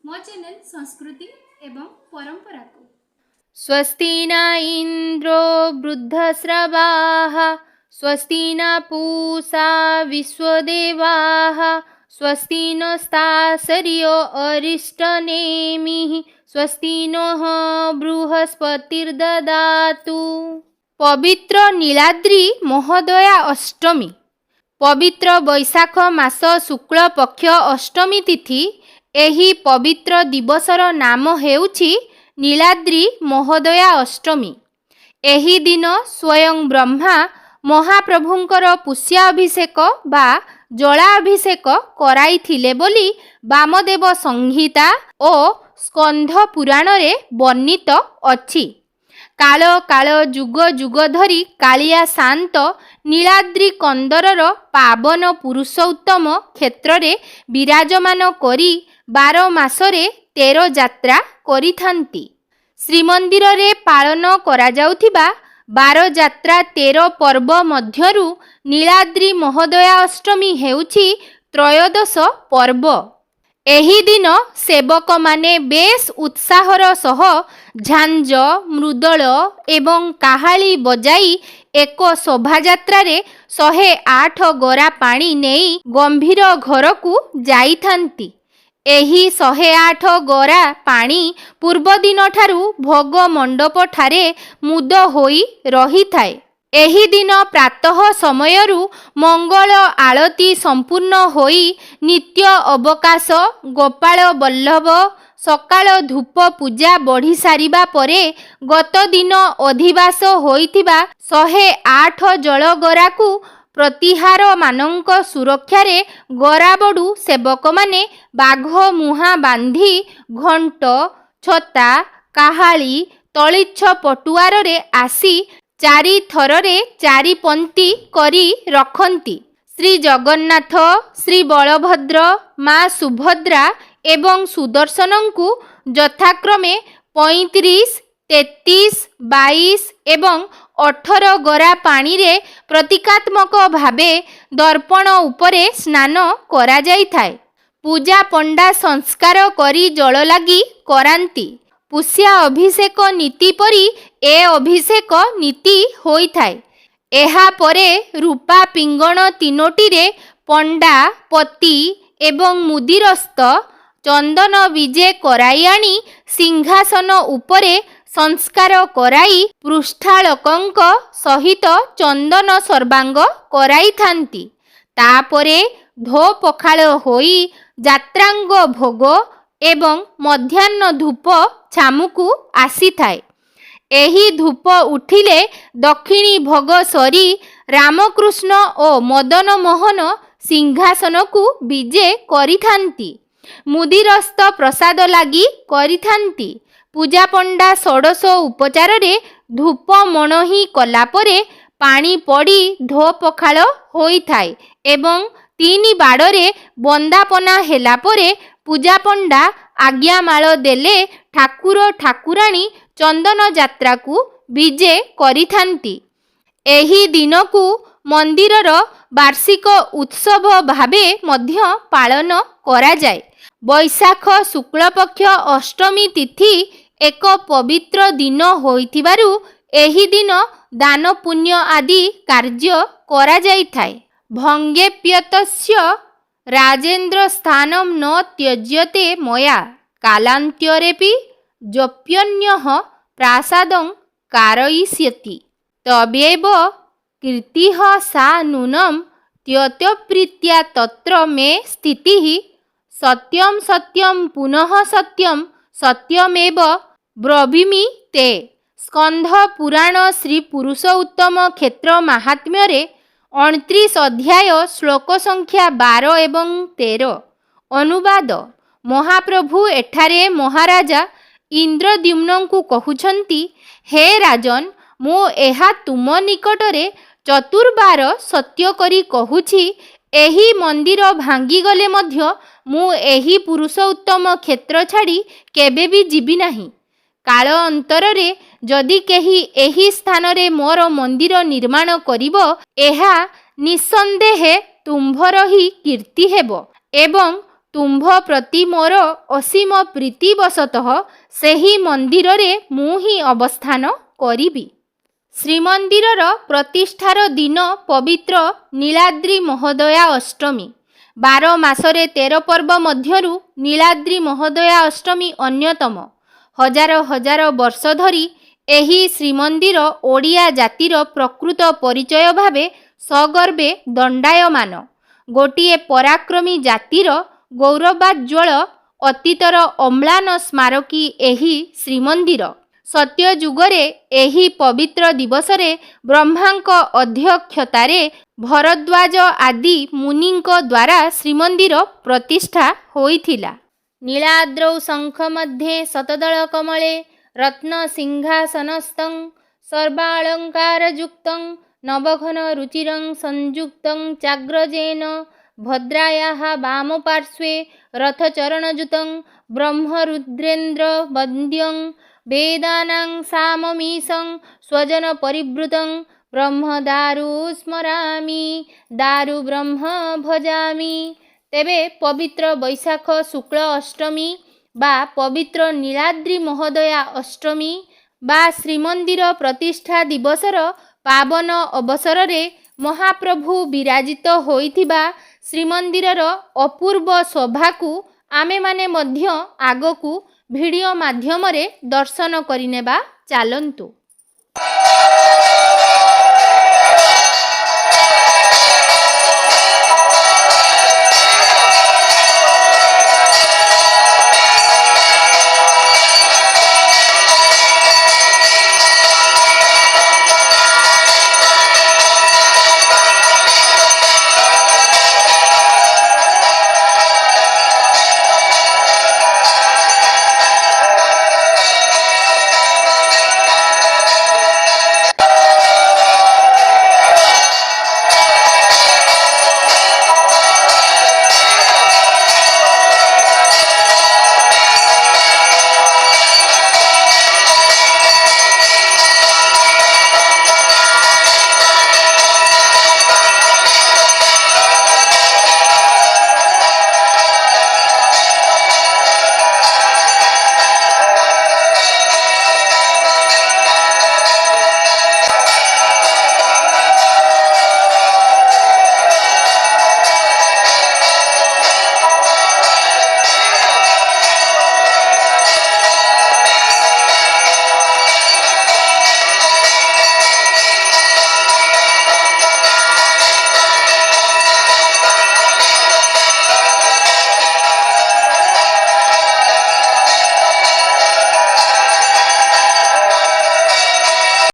मो चैनल संस्कृति एवं परंपरा को। स्वस्ति न इंद्रो वृद्धश्रवाः स्वस्ति न पूषा विश्वदेवाः स्वस्ति नस्तार्क्ष्यो अरिष्टनेमिः स्वस्ति नः बृहस्पतिर्ददातु। पवित्र नीलाद्रि महोदया अष्टमी। पवित्र वैशाख मास शुक्ल पक्ष अष्टमी तिथि एही पवित्र दिवसर नाम हेउछि नीलाद्रि महोदया अष्टमी। एही दिन स्वयं ब्रह्मा महाप्रभुंकर पुष्याभिषेक बा जलाभिषेक कराइथिले बोली वामदेव संहिता ओ स्कंध पुराण रे वर्णित अछि। काल काल जुग जुग धरी कालिया शांत नीलाद्रि कंदरर पावन पुरुषोत्तम क्षेत्र रे विराजमान करी 12 मासरे 13 यात्रा करिथांती। श्रीमंदिर रे पालन करा जाउथिबा 12 यात्रा 13 पर्व मध्यरु नीलाद्रि महोदया अष्टमी हेउछि त्रयोदश पर्व। एही दिन सेवक माने बेस उत्साहर सह झांझ मृदल एवं काहाली बजाई एक शोभायात्रा रे 108 गरा पानी नेई गंभीर घर को जाइथांती। एही 108 गरा पानी पूर्व दिन ठारू भोग मंडप ठारे मुद होई रही थाए। एही दिन प्रातः समयरु मंगल आळती संपूर्ण होई नित्य अवकाश गोपाल बल्लभ सकाळ धूप पूजा बढ़ी सारिबा परे गत दिन अधिवास होइथिबा 108 जलगरा को प्रतिहार मानंक सुरक्षा रे गराबडू सेवक माने बाघ मुहा बांधी घंट छता काहाली तलिच्छ पटुआर रे आसी 4 थରରେ 4 पंक्ति करी रखंती। श्री जगन्नाथ श्री बलभद्र माँ सुभद्रा एवं सुदर्शनंकु यथाक्रमे 35, 33, 22 एवं 18 गरा पानी रे प्रतीकात्मक भावे दर्पण उपरे स्नान करा जाई थाए। पूजा पंडा संस्कार करी जल लागी करांती। पुष्या अभिषेक नीति परी ए अभिषेक नीति होई थाए। एहा परे रूपा पिंगण 3टी रे पंडा पति एवं मुदिरस्त चंदन विजे कराई आनी सिंहासन उपरे संस्कार कराई पृष्ठालकंक सहित चंदन सर्वांग कराई थांती। तापरे धो पखाळ होई यात्रांग भोग एवं मध्याह्न धूप छामुकु आसी थाए। एही धूप उठिले दक्षिणी भोग सरी रामकृष्ण ओ मदन मोहन सिंहासन को विजे करिथांती। मुदिरस्त प्रसाद लागी करिथांती। पूजा पंडा षोडश उपचार रे धूप मणही कला परे पानी पड़ी धो पखाळ होई थाए एवं 3 बाड़े बंदापना हेला परे पूजा पंडा आज्ञामाल देले ठाकुर ठाकुराणी चंदन यात्रा को विजे करिथांती। एही दिन को मंदिरर वार्षिक उत्सव भावे मध्य पालन करा जाए। वैशाख शुक्ल पक्ष अष्टमी तिथि एक पवित्र दिन होइथिबारु एही दिन दान पुण्य आदि कार्य करा जाई थाए। भंगेप्यतस्य राजेन्द्र स्थानम न त्यज्यते मया कालान्त्यरेपि जप्यन्यः प्रासादं कारयिष्यति तवेव कीर्तिः सा नूनं त्यक्तप्रीत्या तत्र मे स्थितिः सत्यं सत्यं पुनः सत्यं सत्यमेव ब्रवीमि ते। स्कंध पुराण श्री पुरुषोत्तम क्षेत्र महात्म्य रे 29 अध्याय श्लोक संख्या 12 एवं 13। अनुवाद। महाप्रभु एठारे महाराजा इंद्रद्युम्न को कहउछंती, हे राजन मो एहा तुम निकटरे चतुर्बार सत्य करी कहूछि, एही मंदिर भांगी गले मध्य मु एही पुरुषोत्तम क्षेत्र छाड़ी केबे भी जीवी नाही। काल अंतरे जदि केही एही स्थान रे मोर मंदिर निर्माण करिवो, एहा निसंदेहे तुम्भर ही कीर्ति हेबो एवं ତୁମ୍ଭ ପ୍ରତି ମୋର ଅସୀମ ପ୍ରୀତିବଶତଃ ସେହି ମନ୍ଦିରରେ ମୁଁ ହିଁ ଅବସ୍ଥାନ କରିବି। ଶ୍ରୀମନ୍ଦିରର ପ୍ରତିଷ୍ଠାର ଦିନ ପବିତ୍ର ନୀଳାଦ୍ରି ମହୋଦୟା ଅଷ୍ଟମୀ। 12 ମାସରେ 13 ପର୍ବ ମଧ୍ୟରୁ ନୀଳାଦ୍ରି ମହୋଦୟା ଅଷ୍ଟମୀ ଅନ୍ୟତମ। ହଜାର ହଜାର ବର୍ଷ ଧରି ଏହି ଶ୍ରୀମନ୍ଦିର ଓଡ଼ିଆ ଜାତିର ପ୍ରକୃତ ପରିଚୟ ଭାବେ ସଗର୍ବେ ଦଣ୍ଡାୟମାନ। ଗୋଟିଏ ପରାକ୍ରମୀ ଜାତିର ଗୌରବାଜ୍ୱଳ ଅତୀତର ଅମ୍ଳାନ ସ୍ମାରକୀ ଏହି ଶ୍ରୀମନ୍ଦିର। ସତ୍ୟଯୁଗରେ ଏହି ପବିତ୍ର ଦିବସରେ ବ୍ରହ୍ମାଙ୍କ ଅଧ୍ୟକ୍ଷତାରେ ଭରଦ୍ୱାଜ ଆଦି ମୁନିଙ୍କ ଦ୍ୱାରା ଶ୍ରୀମନ୍ଦିର ପ୍ରତିଷ୍ଠା ହୋଇଥିଲା। ନୀଳାଦ୍ରୌ ଶଙ୍ଖ ମଧ୍ୟେ ଶତଦଳ କମଳେ ରତ୍ନସିଂହାସନସ୍ଥଂ ସର୍ବାଳଙ୍କାରଯୁକ୍ତଂ ନବଘନ ରୁଚିରଂ ସଂଯୁକ୍ତଂ ଚାଗ୍ରଜେନ ଭଦ୍ରାୟାଃ ବାମପାର୍ଶ୍ୱେ ରଥଚରଣଯୁତଂ ବ୍ରହ୍ମରୁଦ୍ରେନ୍ଦ୍ର ବନ୍ଦ୍ୟଂ ବେଦାନାଂ ସାମମୀଶଂ ସ୍ୱଜନ ପରିବୃତଂ ବ୍ରହ୍ମ ଦାରୁ ସ୍ମରାମି ଦାରୁ ବ୍ରହ୍ମ ଭଜାମି। ତେବେ ପବିତ୍ର ବୈଶାଖ ଶୁକ୍ଳ ଅଷ୍ଟମୀ ବା ପବିତ୍ର ନୀଳାଦ୍ରି ମହୋଦୟା ଅଷ୍ଟମୀ ବା ଶ୍ରୀମନ୍ଦିର ପ୍ରତିଷ୍ଠା ଦିବସର ପାବନ ଅବସରରେ ମହାପ୍ରଭୁ ବିରାଜିତ ହୋଇଥିବା ଶ୍ରୀମନ୍ଦିରର ଅପୂର୍ବ ଶୋଭାକୁ ଆମେମାନେ ମଧ୍ୟ ଆଗକୁ ଭିଡ଼ିଓ ମାଧ୍ୟମରେ ଦର୍ଶନ କରିନେବା। ଚାଲନ୍ତୁ।